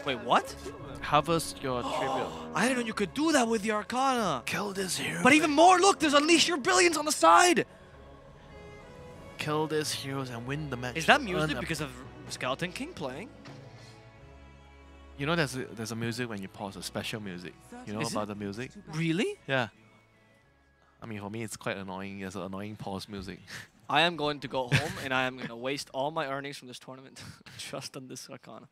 Wait, what? Harvest your tribute. I didn't know you could do that with the Arcana. Kill this hero. But even more, look, there's Unleash Your Brilliance on the side. Kill these heroes and win the match. Is that music because of Skeleton King playing? You know there's a music when you pause, a special music. You know about the music? Really? Yeah. I mean, for me, it's quite annoying. There's an annoying pause music. I am going to go home and I am going to waste all my earnings from this tournament just on this Arcana.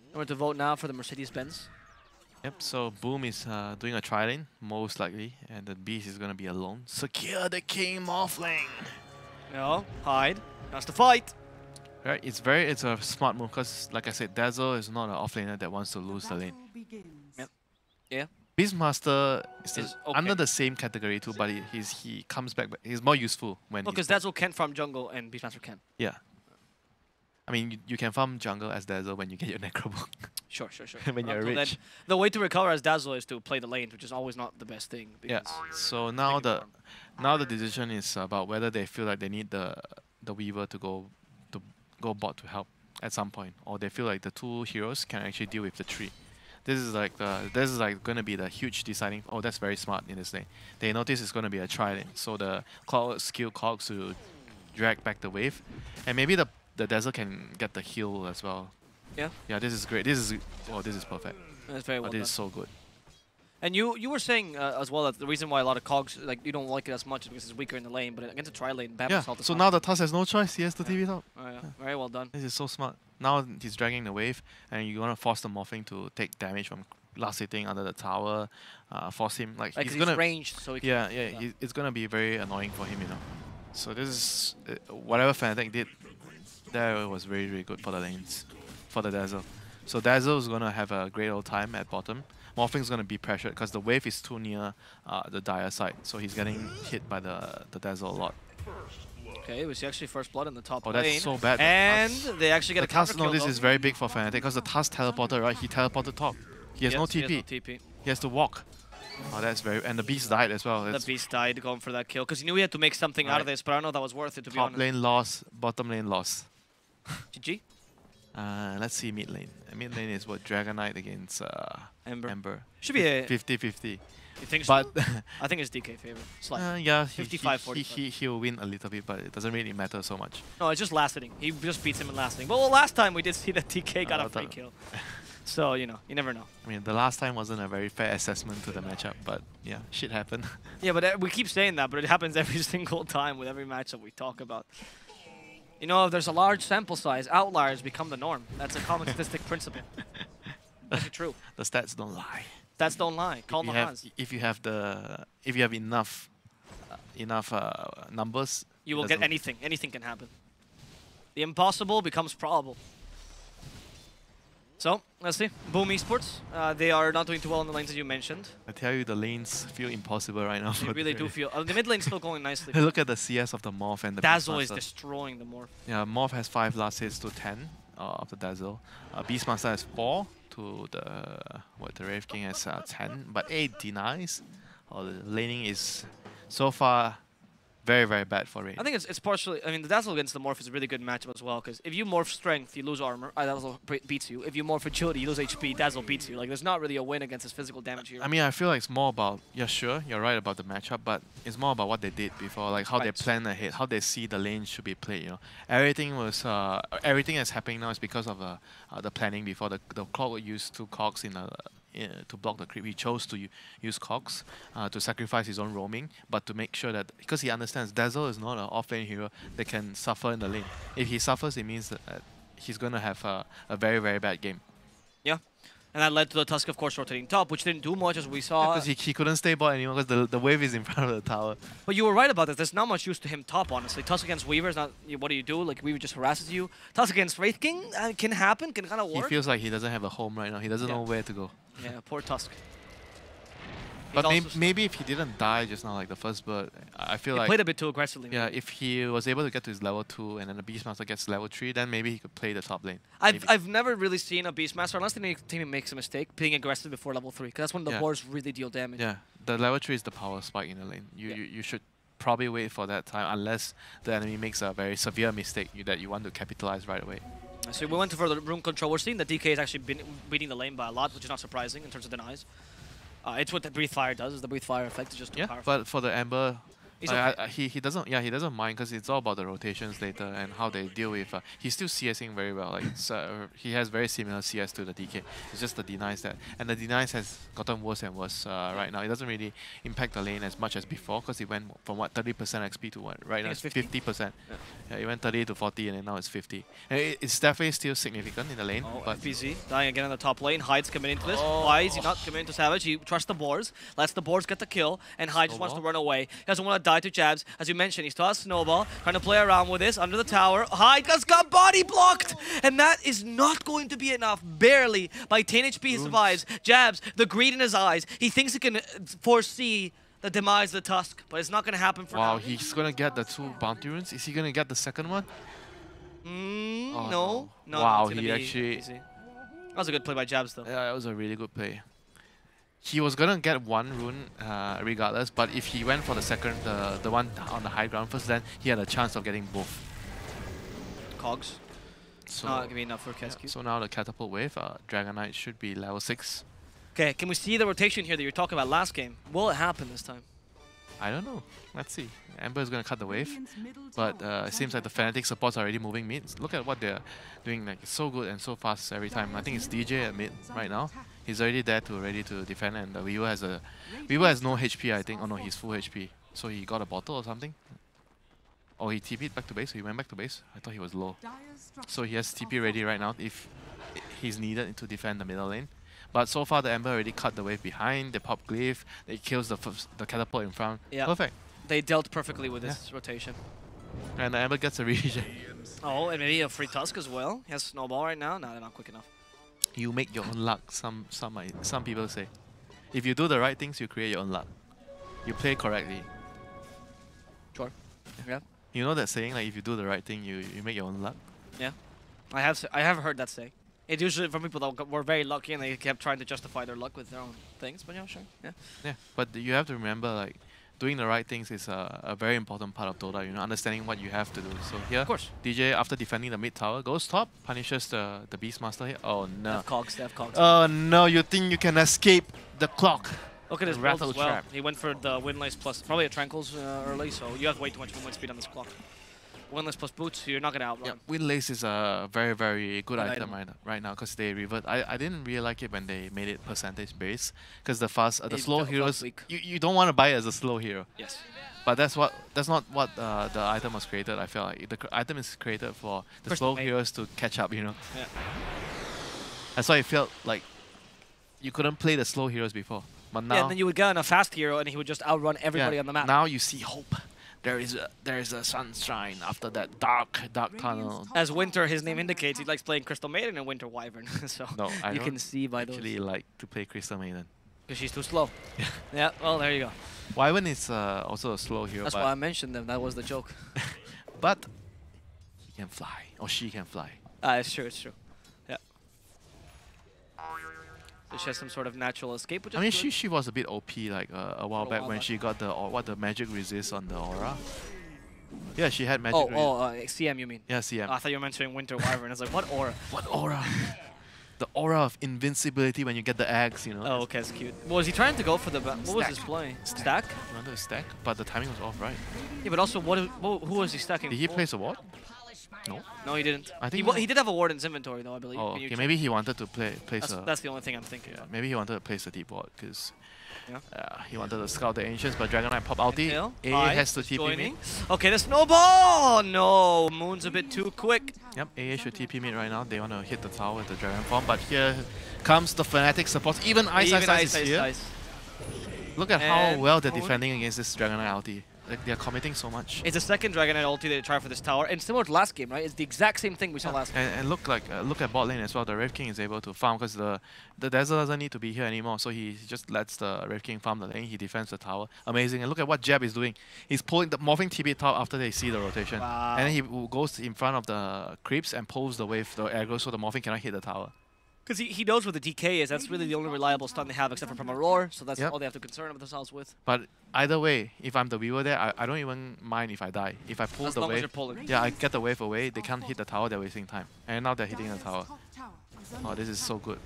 I'm going to vote now for the Mercedes-Benz. Yep, so Boom is doing a tri-lane, most likely, and the Beast is going to be alone. Secure the King off lane! No, hide. That's the fight! Right, it's a smart move because, like I said, Dazzle is not an offlaner that wants to lose the lane. Yep. Yeah. Beastmaster is Okay. under the same category too, but he comes back. He's more useful when. Because Dazzle can't farm jungle and Beastmaster can. Yeah. I mean, you can farm jungle as Dazzle when you get your Necro Book. Sure. When you're rich. The way to recover as Dazzle is to play the lane, which is always not the best thing. Yeah. So now the decision is about whether they feel like they need the Weaver to go bot to help at some point, or they feel like the two heroes can actually deal with the tree. This is like going to be the huge deciding. Oh, that's very smart in this lane. They notice it's going to be a tri-lane, so the Cloud skill cogs to drag back the wave, and maybe the Dazzle can get the heal as well. Yeah. Yeah, this is great. This is perfect. That's very well This done. is so good. And you were saying as well that the reason why a lot of cogs like you don't like it as much is because it's weaker in the lane, but against a tri-lane, Bam Yeah. assault is So fine. now the Tusk has no choice. He has to TV top. Oh, yeah. Very well done. This is so smart. Now he's dragging the wave, and you want to force the Morphing to take damage from last hitting under the tower. Force him he's gonna ranged, so he can it's gonna be very annoying for him, you know. So this is whatever Fnatic did. That was really, really good for the lanes, for the Dazzle. So Dazzle is gonna have a great old time at bottom. Morphing's gonna be pressured because the wave is too near the Dire side, so he's getting hit by the Dazzle a lot. Okay, we see actually first blood in the top Oh, lane. that's so bad. And they actually get a counter Tusk, kill. no, this is very big for Fnatic because the Tusk teleported, right? He teleported top. He has no TP. He has no TP. He has to walk. Oh, that's very... And the Beast died as well. The Beast died going for that kill because he knew he had to make something out of this, but I don't know if that was worth it to be honest. Top lane lost, bottom lane lost. GG. Let's see mid lane. Mid lane is what? Dragon Knight against Ember. Should be a 50-50. You think but so? I think it's DK favorite. Slightly. Yeah, 55-45. he'll win a little bit, but it doesn't really matter so much. No, it's just last hitting. He just beats him in last hitting. But well, last time we did see that DK got a free kill. So, you know, you never know. I mean, the last time wasn't a very fair assessment to the matchup, but yeah, shit happened. Yeah, but we keep saying that, but it happens every single time with every matchup we talk about. You know, if there's a large sample size, outliers become the norm. That's a common statistic principle. That's true. The stats don't lie. Stats don't lie. Call Mahaz. If you have enough numbers, you will get anything. Anything can happen. The impossible becomes probable. So, let's see. Boom Esports. They are not doing too well in the lanes as you mentioned. I tell you, the lanes feel impossible right now. They really do feel... the mid lane's still going nicely. Look at the CS of the Morph and the Dazzle Beastmaster. is destroying the Morph. Yeah, Morph has 5 last hits to 10 of the Dazzle. Beastmaster has 4 to the Wraith King has 10, but 8 denies. The laning is so far very, very bad for Raid. I think it's partially... I mean, the Dazzle against the Morph is a really good matchup as well, because if you morph Strength, you lose Armor. Dazzle beats you. If you morph Agility, you lose HP. Dazzle beats you. Like, there's not really a win against his physical damage here. I mean, I feel like it's more about... Yeah, sure, you're right about the matchup, but it's more about what they did before, like how they plan ahead, how they see the lane should be played, you know. Everything that's happening now is because of the planning before. The Clock would use 2 cogs to block the creep. He chose to use cogs to sacrifice his own roaming, but to make sure that, because he understands Dazzle is not an off-lane hero that can suffer in the lane. If he suffers, it means that he's going to have a very, very bad game. Yeah. And that led to the Tusk, of course, rotating top, which didn't do much as we saw. Because he couldn't stay bot anymore because the wave is in front of the tower. But you were right about this. There's not much use to him top, honestly. Tusk against Weaver is not... What do you do? Like, Weaver just harasses you. Tusk against Wraith King can happen, can kind of work. He feels like he doesn't have a home right now. He doesn't know where to go. Yeah, poor Tusk. But maybe if he didn't die just now, like the first bird, I feel like... He played a bit too aggressively. Yeah, if he was able to get to his level 2 and then the Beastmaster gets level 3, then maybe he could play the top lane. I've never really seen a Beastmaster, unless the team makes a mistake, being aggressive before level 3, because that's when the wars really deal damage. Yeah, the level 3 is the power spike in the lane. You should probably wait for that time, unless the enemy makes a very severe mistake that you want to capitalize right away. So we went for the room control. We're seeing the DK is actually beating the lane by a lot, which is not surprising in terms of denies. It's what the Breathe Fire does. Is the Breathe Fire effect is just too powerful. But for the Ember, Okay. he doesn't mind because it's all about the rotations later and how they deal with. He's still CSing very well. Like he has very similar CS to the DK. It's just the denies and the denies has gotten worse and worse right now. It doesn't really impact the lane as much as before because it went from what 30% XP to what right now it's 50%. Yeah, it went 30 to 40 and then now it's 50. And it's definitely still significant in the lane. But FPZ dying again in the top lane. Hyde's coming into this. Why is he not coming into Savage? He trusts the boards, lets the boards get the kill, and Hyde just wants to run away. He doesn't want to die to jabs. As you mentioned, he still has Snowball, trying to play around with this under the tower. Hyde just got body blocked, and that is not going to be enough. Barely. By 10 HP, he survives. Jabs, the greed in his eyes. He thinks he can foresee the demise of the Tusk, but it's not going to happen for now. Wow, he's going to get the 2 bounty runes. Is he going to get the second one? No. Wow, he actually... Easy. That was a good play by Jabs, though. Yeah, it was a really good play. He was gonna get 1 rune regardless, but if he went for the second, the one on the high ground first, then he had a chance of getting both. Cogs. So, not gonna be enough for Kesky. So now the catapult wave, Dragon Knight should be level 6. Okay, can we see the rotation here that you were talking about last game? Will it happen this time? I don't know. Let's see. Ember is gonna cut the wave, but it seems like the Fnatic supports are already moving mid. Look at what they're doing, like it's so good and so fast every time. I think it's DJ at mid right now. He's already there ready to defend, and the Vivo has no HP. I think. Oh no, he's full HP. So he got a bottle or something. Oh, he TP'd back to base. So he went back to base. I thought he was low. So he has TP ready right now if he's needed to defend the middle lane. But so far the Ember already cut the wave behind. They pop Glyph. They kills the catapult in front. Yeah. Perfect. They dealt perfectly with this rotation. And the Ember gets a regen. Oh, and maybe a free Tusk as well. He has Snowball right now. No, they're not quick enough. You make your own luck, some people say. If you do the right things, you create your own luck. You play correctly. Sure. Yeah. You know that saying, like if you do the right thing, you make your own luck? Yeah. I have heard that saying. It's usually from people that were very lucky and they kept trying to justify their luck with their own things, but yeah, sure. Yeah. Yeah, but you have to remember, like, doing the right things is a very important part of Dota, you know, understanding what you have to do. So here, of course. DJ, after defending the mid tower, goes top, punishes the Beastmaster here. Oh no. They have cogs. Oh no, you think you can escape the clock? Look at his rattle as well. Trap. He went for the Windlace plus, probably a Tranquils early, so you have way too much movement speed on this clock. Windlace plus boots, you're not going to outrun. Yeah, Windlace is a very, very good item right now because they revert. I didn't really like it when they made it percentage based because the slow heroes, you don't want to buy it as a slow hero. Yes. But that's not what the item was created. I feel like the item is created for the slow heroes to catch up, you know. Yeah. That's why it felt like you couldn't play the slow heroes before. But now, and then you would get on a fast hero and he would just outrun everybody on the map. Now you see hope. There is a sunshine after that dark tunnel. As Winter, his name indicates, he likes playing Crystal Maiden and Winter Wyvern. So no, you can see by those. I actually like to play Crystal Maiden. Because she's too slow. Yeah, well, there you go. Wyvern is also a slow hero. That's why I mentioned them. That was the joke. But he can fly, or she can fly. It's true, it's true. Yeah. So she has some sort of natural escape, which is good. She was a bit OP like a while back when she got the magic resist on the aura. Yeah, she had magic. CM you mean? Yeah, CM. I thought you were mentioning Winter Wyvern. I was like, what aura? What aura? The aura of invincibility when you get the eggs, you know. Oh, okay, that's cute. Was he trying to go for the... What was his play? Stack? He wanted to stack, but the timing was off, right? Yeah, but also, who was he stacking? Did he place a ward? No. No, he didn't. I think he did have a ward in his inventory, though, I believe. Oh, okay. Maybe he wanted to place a... That's the only thing I'm thinking. Yeah, maybe he wanted to place a deep ward, because... he wanted to scout the Ancients, but Dragon Knight pop ulti. A has to TP mid. Okay, the snowball! No, Moon's a bit too quick. Yep, AA should TP mid right now. They want to hit the tower with the Dragon Form, but here comes the Fnatic support. Even Ice is here. Look at how well they're defending against this Dragon Knight ulti. Like, they're committing so much. It's a second Dragon Knight ulti they try for this tower, and similar to last game, right? It's the exact same thing we saw last game. And look at bot lane as well. The Wraith King is able to farm because the Dazzle doesn't need to be here anymore, so he just lets the Wraith King farm the lane. He defends the tower. Amazing. And look at what Jab is doing. He's pulling the morphing TP top after they see the rotation. Wow. And then he goes in front of the creeps and pulls the wave, the aggro, so the morphing cannot hit the tower. Because he knows what the DK is. That's really the only reliable stun they have, except for from Aurora. So that's all they have to concern themselves with. But either way, if I'm the viewer there, I don't even mind if I die. If I pull the wave, yeah, I get the wave away. They can't hit the tower. They're wasting time. And now they're hitting the tower. Oh, this is so good.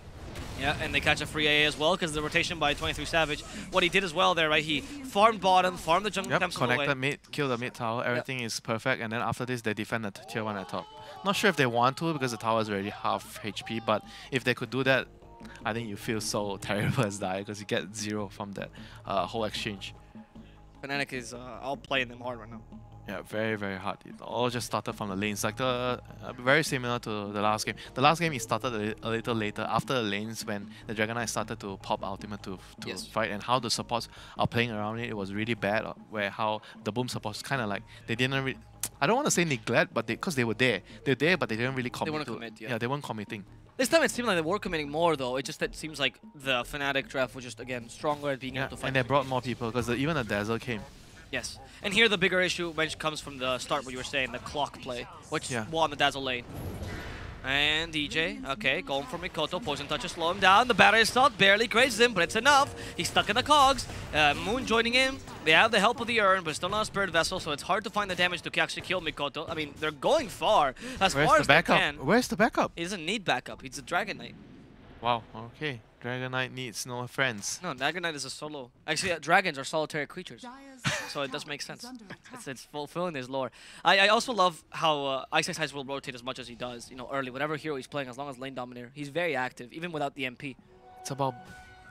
Yeah, and they catch a free AA as well because the rotation by 23 Savage. What he did as well there, right? He farmed bottom, farmed the jungle. Yep, connected mid, killed the mid tower. Everything is perfect. And then after this, they defend the tier 1 at top. Not sure if they want to because the tower is already half HP. But if they could do that, I think you feel so terrible as Dire because you get 0 from that whole exchange. Fnatic is all playing them hard right now. Yeah, very, very hard. It all just started from the lanes. Like very similar to the last game. The last game it started a little later after the lanes when the Dragon Knight started to pop ultimate to fight, and how the supports are playing around it. It was really bad. Where how the boom supports kind of like they didn't really. I don't want to say neglect, but because they were there, they're there, but they didn't really commit. They weren't commit. Yeah, they weren't committing. This time it seemed like they were committing more though. It just that seems like the Fnatic draft was just again stronger at being able to fight. And they brought more people because even the Dazzle came. Yes, and here the bigger issue comes from the start, what you were saying, the clock play, which won the Dazzle lane. And DJ, okay, going for Mikoto, poison touch to slow him down. The battery assault barely grazes him, but it's enough. He's stuck in the cogs. Moon joining in. They have the help of the urn, but still not a spirit vessel, so it's hard to find the damage to actually kill Mikoto. I mean, they're going far, as far as they can. Where's the backup? He doesn't need backup. He's a Dragon Knight. Wow. Okay. Dragon Knight needs no friends. No, Dragon Knight is a solo. Actually, dragons are solitary creatures, so it does make sense. It's fulfilling his lore. I also love how Ice will rotate as much as he does. You know, early, whatever hero he's playing, as long as lane dominator, he's very active, even without the MP. It's about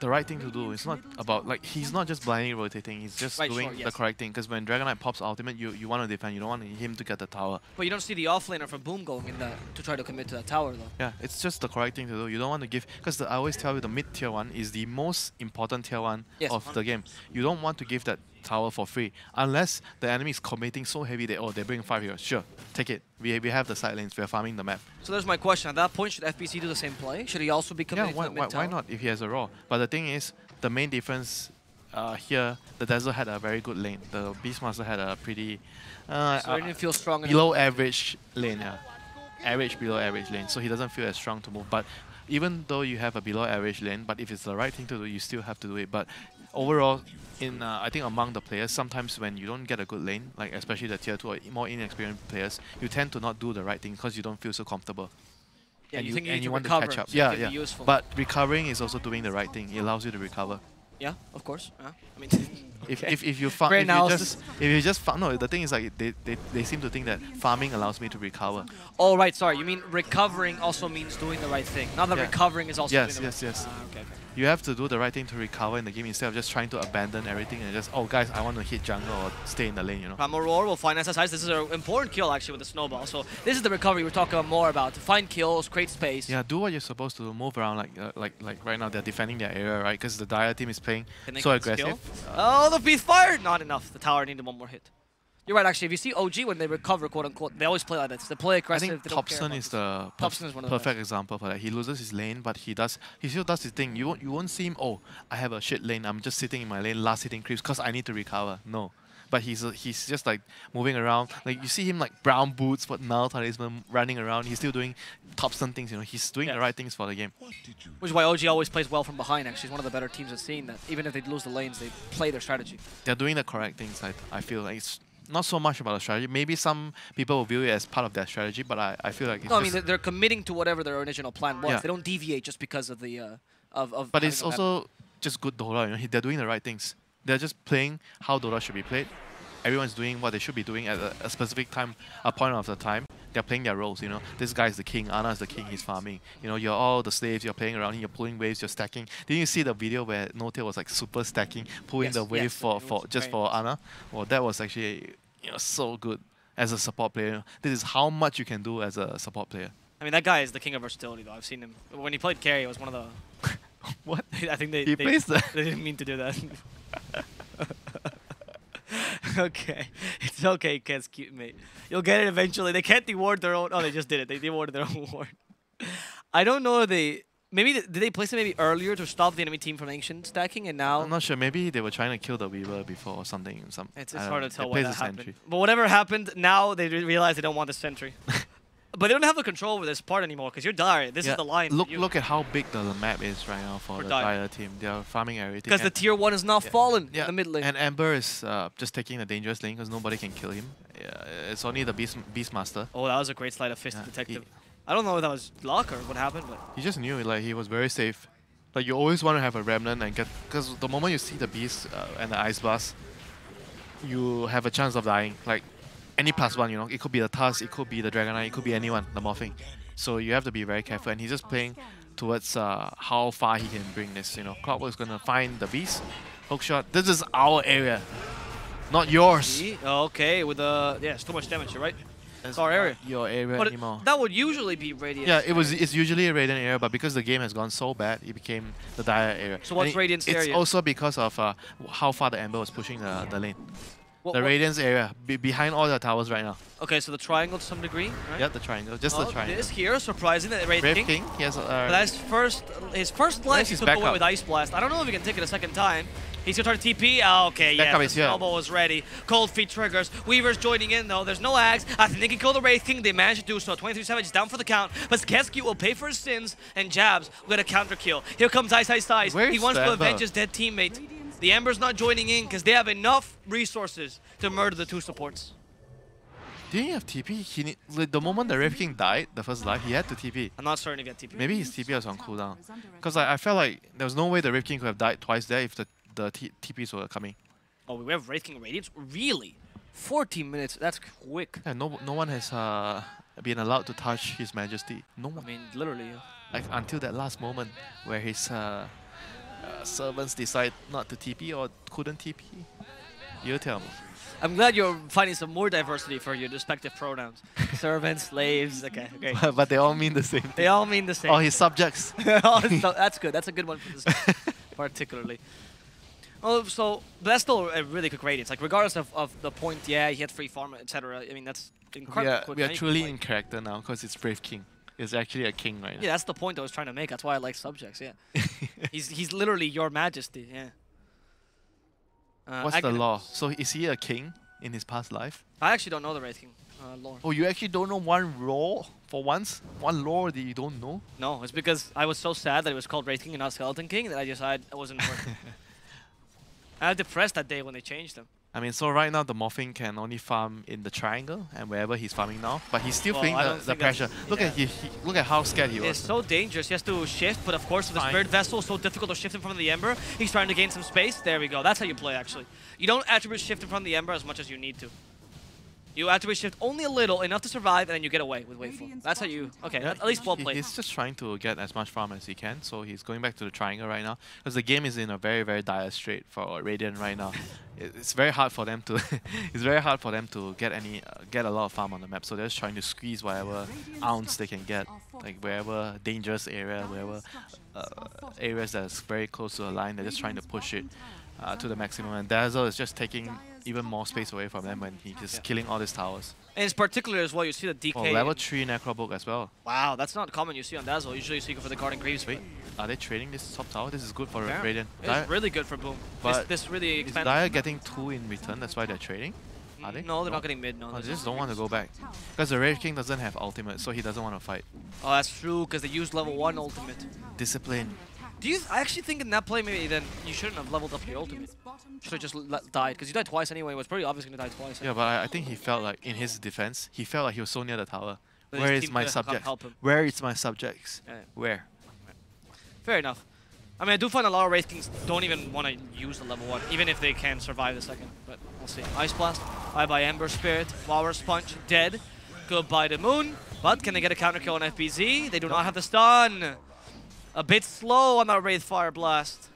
the right thing to do. It's not about, like, he's not just blindly rotating, he's just doing the correct thing. Because when Dragon Knight pops ultimate, you want to defend, you don't want him to get the tower. But you don't see the offlaner for Boom going in that to try to commit to that tower, though. Yeah, it's just the correct thing to do. You don't want to give, because I always tell you the mid tier 1 is the most important tier 1 of the game. You don't want to give that tower for free unless the enemy is committing so heavy that they bring 5 heroes. Sure, take it. We have the side lanes. We are farming the map. So there's my question. At that point, should FBC do the same play? Should he also be committing to the mid tower? Why not if he has a raw? But the thing is, the main difference here, the Dazzle had a very good lane. The Beastmaster had a pretty so he didn't feel strong below average lane. Yeah, average below average lane. So he doesn't feel as strong to move. But even though you have a below average lane, but if it's the right thing to do, you still have to do it. But overall, I think among the players, sometimes when you don't get a good lane, like especially the tier 2 or more inexperienced players, you tend to not do the right thing because you don't feel so comfortable. Yeah, and you think you want to catch up. So yeah. Useful. But recovering is also doing the right thing. It allows you to recover. Yeah, of course. I mean, if you farm, if you just farm, no. The thing is like they seem to think that farming allows me to recover. Oh right, sorry. You mean recovering also means doing the right thing. Not that recovering is also doing the right thing. Yes. Okay. You have to do the right thing to recover in the game instead of just trying to abandon everything and just, oh guys, I want to hit jungle or stay in the lane, you know. Aurora will find SSIs. This is an important kill actually with the snowball. So this is the recovery we're talking about more about. To find kills, create space. Yeah, do what you're supposed to do. Move around like right now they're defending their area, right? Because the Dire team is playing so aggressive. Oh, the beast fired! Not enough. The tower needed one more hit. You're right, actually. If you see OG when they recover, quote unquote, they always play like this. They play aggressive. I think Thompson is the perfect example for that. He loses his lane, but he still does his thing. You won't see him, oh, I have a shit lane. I'm just sitting in my lane, last hitting creeps because I need to recover. No. But he's just like moving around. Like you see him like brown boots, but null talisman running around. He's still doing Thompson things, you know. He's doing the right things for the game. Which is why OG always plays well from behind, actually. He's one of the better teams at seeing that. Even if they lose the lanes, they play their strategy. They're doing the correct things, I feel like. It's not so much about the strategy. Maybe some people will view it as part of their strategy, but I feel like it's I mean, they're committing to whatever their original plan was. Yeah. They don't deviate just because of the But it's also just good Dota, you know. They're doing the right things. They're just playing how Dota should be played. Everyone's doing what they should be doing at a specific time, a point of the time. They're playing their roles, you know. This guy is the king, Ana is the king, he's farming. You know, you're all the slaves, you're playing around, you're pulling waves, you're stacking. Didn't you see the video where No-Tail was like super stacking, pulling the wave for Ana? Well, that was actually so good as a support player. This is how much you can do as a support player. I mean, that guy is the king of versatility, though. I've seen him. When he played carry, it was one of the... What? I think they didn't mean to do that. Okay. It's okay, Kens, cute mate. You'll get it eventually. They can't reward their own... Oh, they just did it. They rewarded their own ward. I don't know if they... Maybe did they place it maybe earlier to stop the enemy team from Ancient stacking, and now... I'm not sure. Maybe they were trying to kill the Weaver before or something. It's hard to tell what happened. But whatever happened, now they realize they don't want the sentry. But they don't have the control over this part anymore because you're Dire. This is the line. Look at how big the map is right now for the Dire team. They are farming everything. Because the tier 1 is now fallen in the mid lane. And Ember is just taking the dangerous lane because nobody can kill him. It's only the Beastmaster. Oh, that was a great slide of Fist Detective. I don't know if that was luck or what happened, but he just knew like he was very safe. Like you always want to have a Remnant and get, because the moment you see the Beast and the Ice Blast, you have a chance of dying. Like any +1, you know, it could be the Tusk, it could be the Dragonite, it could be anyone, the morphing. So you have to be very careful, and he's just playing towards how far he can bring this. You know, Clockwork's gonna find the Beast, hookshot. This is our area, not yours. Okay, with the it's too much damage, right? It's our area. Your area but anymore. That would usually be Radiant. Yeah, it's usually a Radiant area, but because the game has gone so bad, it became the Dire area. So what's Radiant's area? It's also because of how far the Ember was pushing the lane. The Radiant's area, behind all the towers right now. Okay, so the triangle to some degree, right? Yeah, the triangle, just the triangle. This here, surprising that Wraith King. He has that's his first life he took away with Ice Blast. I don't know if he can take it a second time. He's gonna try to TP. Oh, okay, yeah, the snowball was ready. Cold Feet triggers. Weaver's joining in though. There's no Axe. I think they can kill the Wraith King. They managed to do so. 23 Savage is down for the count. But Sketsky will pay for his sins, and Jabs will get a counter kill. Here comes Ice. He wants to avenge his dead teammate. The Ember's not joining in because they have enough resources to murder the 2 supports. Didn't he have TP? The moment the Wraith King died, the first life, he had to TP. I'm not starting to get TP. Maybe his TP was on cooldown. Because I felt like there was no way the Wraith King could have died twice there if the TPs were coming. Oh, we have Wraith King Radiance? Really? 14 minutes, that's quick. Yeah, no one has been allowed to touch His Majesty. No one. I mean, literally. Like until that last moment where his servants decide not to TP or couldn't TP. You tell me. I'm glad you're finding some more diversity for your respective pronouns. Servants, slaves, okay. But they all mean the same thing. They all mean the same Oh, his subjects. That's good. That's a good one for this particularly. Oh, so that's still a really quick Radiance. Like, regardless of the point, he had free farm, etc. I mean, that's incredible quick. We are truly in character now because it's Brave King. It's actually a king right now. Yeah, that's the point I was trying to make. That's why I like subjects, he's literally your majesty, What's the law? So is he a king in his past life? I actually don't know the Wraith King lore. Oh, you actually don't know one lore for once? One lore that you don't know? No, it's because I was so sad that it was called Wraith King and not Skeleton King that I decided it wasn't working. I was depressed that day when they changed them. I mean, so right now the Morphing can only farm in the triangle and wherever he's farming now, but he's still feeling the pressure. Look at how scared he was. It's so dangerous. He has to shift, but of course with the Spirit Vessel, so difficult to shift in front of the Ember. He's trying to gain some space. There we go. That's how you play, actually. You don't attribute shift in front of the Ember as much as you need to. You attribute shift only a little, enough to survive, and then you get away with Wakeful. That's how you... Okay, at least well played. He's just trying to get as much farm as he can, so he's going back to the triangle right now. Because the game is in a very, very dire strait for Radiant right now. It's very hard for them to... it's very hard for them to get a lot of farm on the map, so they're just trying to squeeze whatever ounce they can get. Like wherever dangerous area, wherever areas that's very close to the line, they're just trying to push it to the maximum. And Dazzle is just taking even more space away from them when he's killing all these towers. And it's particular as well, you see the DK. Oh, level 3 Necrobook as well. Wow, that's not common you see on Dazzle. Usually you see for the Guardian Graves. Wait, are they trading this top tower? This is good for Radiant. It's really good for Boom. But this really expands. Is Dire getting 2 in return? That's why they're trading? Are they? No, they're not getting mid. No, they just don't want to go back. Because the Wraith King doesn't have ultimate, so he doesn't want to fight. Oh, that's true, because they used level 1 ultimate. Discipline. I actually think in that play maybe then you shouldn't have leveled up your ultimate. Should have just died, because you died twice anyway. It was pretty obvious going to die twice. Yeah, but I think he felt like, in his defense, he felt like he was so near the tower. Where is my subject? Where is my subjects? Where? Fair enough. I mean, I do find a lot of Wraith Kings don't even want to use the level 1, even if they can survive the second. But we'll see. Ice Blast, bye-bye Ember Spirit, Flower Sponge, dead. Goodbye to Moon. But can they get a counter kill on FBZ? They do not have the stun. A bit slow on that Wraith Fire Blast.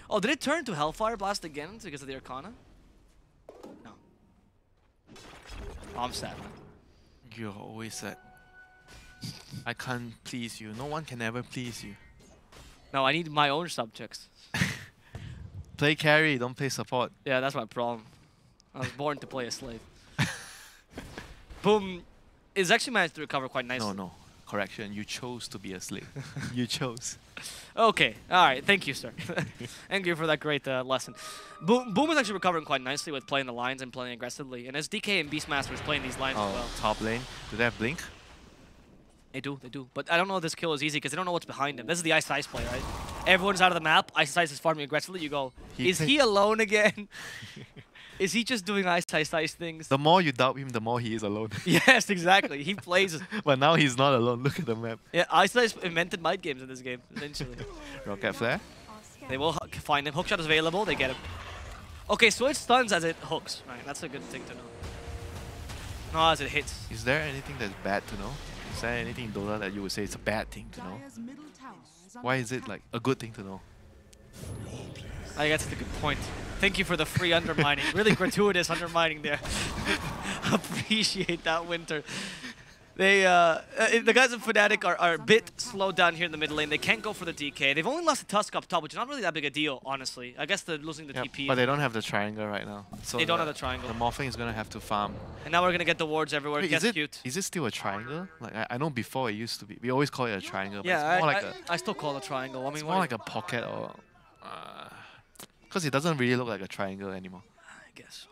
Oh, did it turn to Hellfire Blast again because of the Arcana? No. Oh, I'm sad, man. You're always sad. I can't please you. No one can ever please you. No, I need my own subjects. Play carry, don't play support. Yeah, that's my problem. I was born to play a slave. Boom is actually managed to recover quite nicely. No. correction. You chose to be a slave. You chose. Okay, alright, thank you, sir. Thank you for that great lesson. Boom is actually recovering quite nicely with playing the lines and playing aggressively. And as DK and Beastmaster is playing these lines as well. Top lane. Do they have Blink? They do. But I don't know if this kill is easy because they don't know what's behind him. This is the Ice Ice play, right? Everyone's out of the map. Ice Ice is farming aggressively. You go, is he alone again? Is he just doing Ice things? The more you doubt him, the more he is alone. Yes, exactly. He plays. But now he's not alone. Look at the map. Yeah, Ice invented mind games in this game, essentially. Rocket Flare. They will find him. Hookshot is available. They get him. Okay, so it stuns as it hooks. Right, that's a good thing to know. No, as it hits. Is there anything that's bad to know? Is there anything in Dota that you would say it's a bad thing to know? Why is it like a good thing to know? I guess that's a good point. Thank you for the free undermining. Really gratuitous undermining there. Appreciate that, Winter. They, the guys of Fnatic are a bit slowed down here in the mid lane. They can't go for the DK. They've only lost a Tusk up top, which is not really that big a deal, honestly. I guess they're losing the TP. But they don't have the triangle right now. So they don't have the triangle. The Morphling is going to have to farm. And now we're going to get the wards everywhere. Wait, cute. Is it still a triangle? Like I know before it used to be. We always call it a triangle. But Yeah, it's more like I still call it a triangle. I mean, it's more like a pocket or... Because it doesn't really look like a triangle anymore. I guess.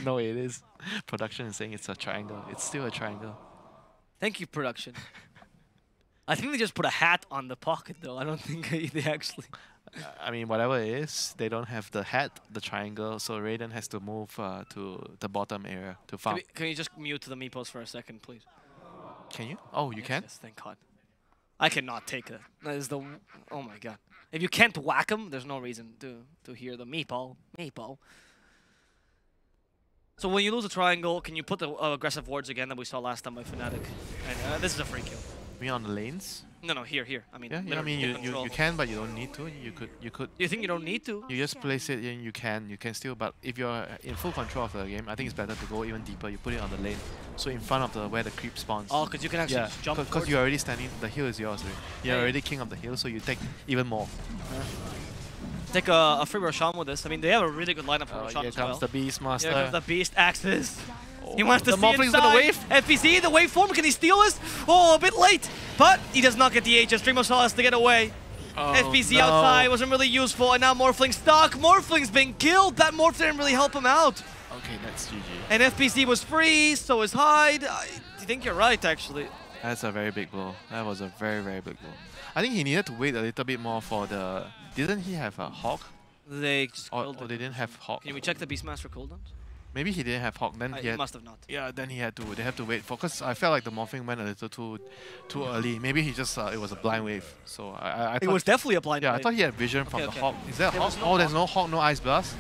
No, it is. Production is saying it's a triangle. It's still a triangle. Thank you, production. I think they just put a hat on the pocket, though. I don't think they actually... I mean, whatever it is, they don't have the hat, the triangle, so Raiden has to move to the bottom area to farm. Can you just mute the meepos for a second, please? Can you? Oh, you can? Yes, thank God. I cannot take it. That is the... Oh my God. If you can't whack them, there's no reason to hear the meepo. So when you lose a triangle, can you put the aggressive wards again that we saw last time by Fnatic? And this is a free kill. Me on the lanes? No, here. I mean, yeah, I mean you can, but you don't need to. You could. You think you don't need to? You just place it in. You can still, but if you're in full control of the game, I think it's better to go even deeper. You put it on the lane, so in front of where the creep spawns. Oh, because you can actually just jump. Because you're already standing. The hill is yours. Right? You're already king of the hill, so you take even more. Take a free Roshan with this. I mean, they have a really good lineup for Roshan as well. Here comes the Beastmaster. Here comes the Beast Axis. He wants to the see Morphling's gonna wave. FPC, the waveform, can he steal this? Oh, a bit late, but he does not get the HS. Stream of Solace to get away. FPC outside wasn't really useful, and now Morphling's stuck. Morphling's been killed. That Morph didn't really help him out. Okay, that's GG. And FPC was free, so is Hyde. I think you're right, actually. That's a very big blow. That was a very, very big blow. I think he needed to wait a little bit more for the... Didn't he have a Hawk? They just killed they didn't have Hawk. Can we check the Beastmaster cooldowns? Maybe he didn't have Hawk. Then he must have not. Yeah, then he had to. They have to wait for. Because I felt like the morphing went a little too early. Maybe he just it was a blind wave. So I thought it was definitely a blind wave. Yeah, I thought he had vision from the Hawk. Is there a Hawk? No there's no Hawk, no Ice Blast.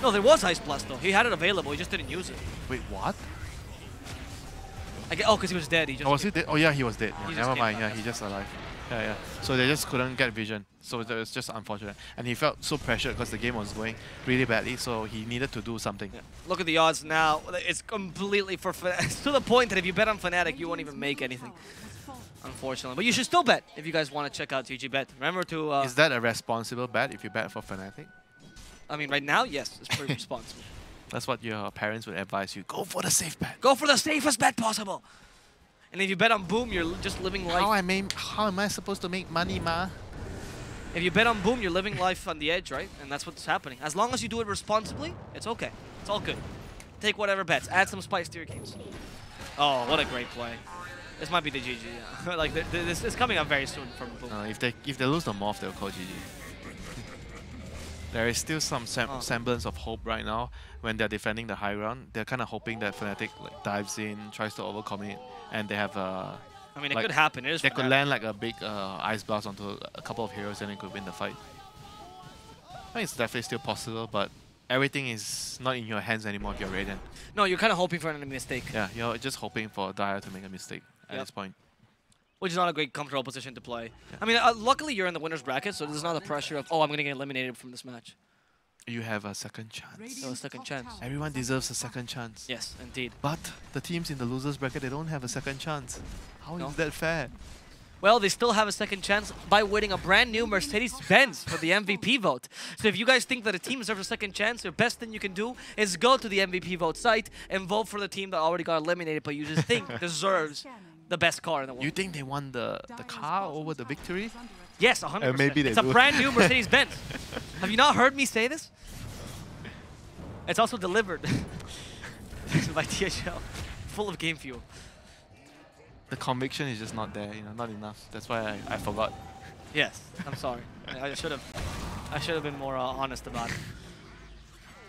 No, there was Ice Blast though. He had it available. He just didn't use it. Wait, what? Because he was dead. He just. Oh, was he dead? Oh yeah, he was dead. Yeah, never mind. Yeah, he's just alive. Yeah. So they just couldn't get vision. So it was just unfortunate. And he felt so pressured because the game was going really badly. So he needed to do something. Yeah. Look at the odds now. It's completely for It's to the point that if you bet on Fnatic, you won't even make anything. Unfortunately. But you should still bet if you guys want to check out GG Bet. Remember to... Is that a responsible bet if you bet for Fnatic? I mean, right now, yes. It's pretty responsible. That's what your parents would advise you. Go for the safe bet. Go for the safest bet possible. And if you bet on Boom, you're just living life. How am I supposed to make money, ma? If you bet on Boom, you're living life on the edge, right? And that's what's happening. As long as you do it responsibly, it's okay. It's all good. Take whatever bets. Add some spice to your games. Oh, what a great play. This might be the GG. Yeah. Like this is coming up very soon from Boom. If they lose the morph, they'll call GG. There is still some semblance of hope right now when they're defending the high ground. They're kind of hoping that Fnatic dives in, tries to overcome it, and they have a... I mean, it could happen. They could land like a big Ice Blast onto a couple of heroes and it could win the fight. I mean, it's definitely still possible, but everything is not in your hands anymore if you're Raiden. No, you're kind of hoping for a mistake. Yeah, you're just hoping for Dire to make a mistake at this point. Which is not a great comfortable position to play. Yeah. I mean, luckily you're in the winner's bracket, so there's not the pressure of, oh, I'm going to get eliminated from this match. You have a second chance. So a second chance. Everyone deserves a second chance. Yes, indeed. But the teams in the loser's bracket, they don't have a second chance. How is that fair? Well, they still have a second chance by winning a brand new Mercedes-Benz for the MVP vote. So if you guys think that a team deserves a second chance, the best thing you can do is go to the MVP vote site and vote for the team that already got eliminated, but you just think deserves the best car in the world. You think they won the car over the victory? Yes, 100%. Maybe they it's a do. brand new Mercedes-Benz. Have you not heard me say this? It's also delivered by THL, full of game fuel. The conviction is just not there, not enough. That's why I forgot. Yes, I'm sorry. I should have been more honest about it.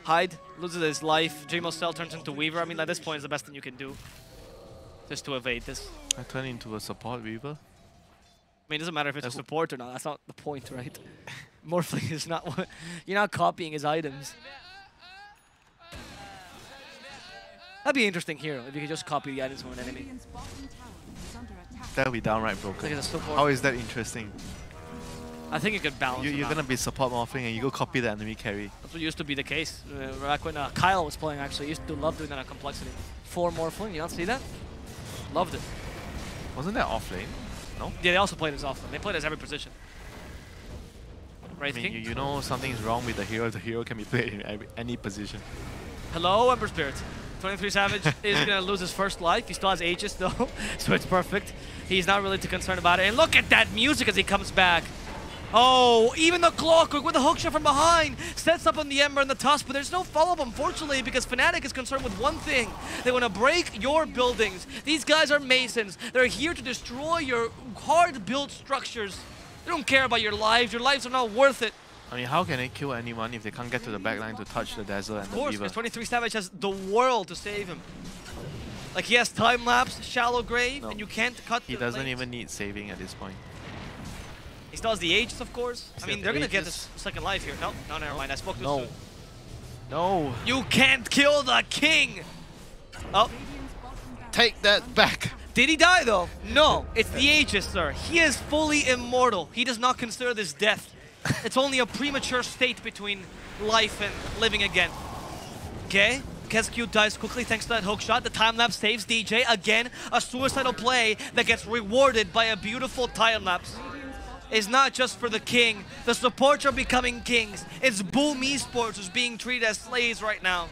Hyde loses his life. Jmosel turns into Weaver. I mean, at this point, it's the best thing you can do, just to evade this. I turn into a support Weaver. I mean, it doesn't matter if it's a support or not. That's not the point, right? Morphling is not what... You're not copying his items. That'd be an interesting hero if you could just copy the items from an enemy. That would be downright broken. Like How is that interesting? I think it could balance. You're going to be support morphling and you go copy the enemy carry. That's what used to be the case. Back when Kyle was playing, actually. Used to love doing that on Complexity. 4 morphling, you not see that? Loved it. Wasn't that off lane? No? Yeah, they also played as often. They played as every position. Right, I mean, King? you know something's wrong with the hero. The hero can be played in any position. Hello, Ember Spirit. 23 Savage is going to lose his first life. He still has Aegis, though, so it's perfect. He's not really too concerned about it. And look at that music as he comes back. Oh, even the Clockwork with the hookshot from behind sets up on the Ember and the Tusk, but there's no follow-up, unfortunately, because Fnatic is concerned with one thing. They want to break your buildings. These guys are Masons. They're here to destroy your hard-built structures. They don't care about your lives. Your lives are not worth it. I mean, how can they kill anyone if they can't get to the backline to touch the Dazzle and the Weaver? Of course, because 23 Savage has the world to save him. Like, he has time-lapse, shallow grave, and you can't cut the He doesn't lanes. even need saving at this point. He still has the Aegis, of course. I mean, they're going to get this second life here. No, never mind. I spoke too soon. No. You can't kill the king! Oh. Take that back. Did he die, though? No. It's the Aegis, sir. He is fully immortal. He does not consider this death. It's only a premature state between life and living again. Okay? Kesq dies quickly thanks to that hook shot. The time-lapse saves DJ. Again, a suicidal play that gets rewarded by a beautiful time-lapse. It's not just for the king. The supports are becoming kings. It's Boom Esports who's being treated as slaves right now.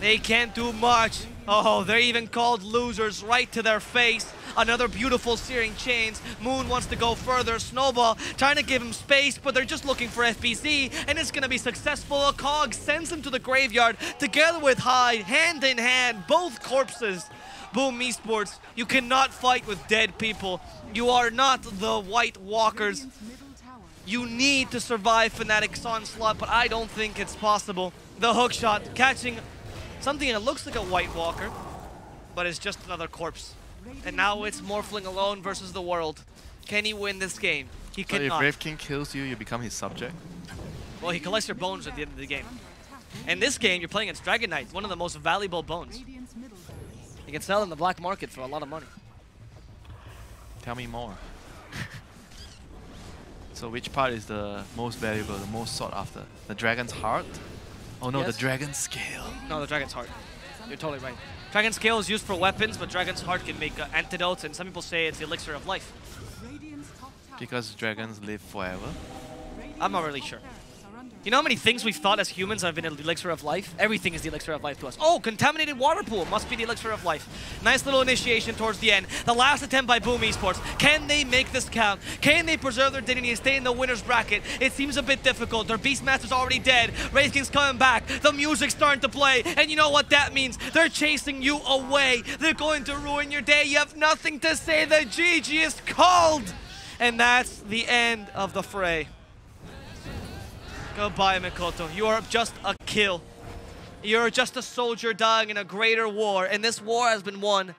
They can't do much. Oh, they're even called losers right to their face. Another beautiful searing chains. Moon wants to go further. Snowball trying to give him space, but they're just looking for FBC, and it's going to be successful. A Cog sends him to the graveyard together with Hyde, hand in hand, both corpses. Boom Esports, you cannot fight with dead people. You are not the White Walkers. You need to survive Fnatic's onslaught, but I don't think it's possible. The hookshot catching something that looks like a White Walker, but it's just another corpse. And now it's Morphling alone versus the world. Can he win this game? He cannot. But if Brave King kills you, you become his subject. Well, he collects your bones at the end of the game. In this game, you're playing against Dragon Knight, one of the most valuable bones. You can sell in the black market for a lot of money. Tell me more. So which part is the most valuable, the most sought after? The Dragon's Heart? Oh no, Yes. the Dragon's Scale. No, the Dragon's Heart. You're totally right. Dragon's Scale is used for weapons, but Dragon's Heart can make antidotes, and some people say it's the elixir of life. Because dragons live forever? I'm not really sure. You know how many things we've thought as humans have been the elixir of life? Everything is the elixir of life to us. Oh, contaminated water pool must be the elixir of life. Nice little initiation towards the end. The last attempt by Boom Esports. Can they make this count? Can they preserve their dignity and stay in the winner's bracket? It seems a bit difficult. Their Beastmaster's already dead. Wraith King's coming back. The music's starting to play. And you know what that means? They're chasing you away. They're going to ruin your day. You have nothing to say. The GG is called. And that's the end of the fray. Goodbye, Mikoto. You are just a kill. You're just a soldier dying in a greater war, and this war has been won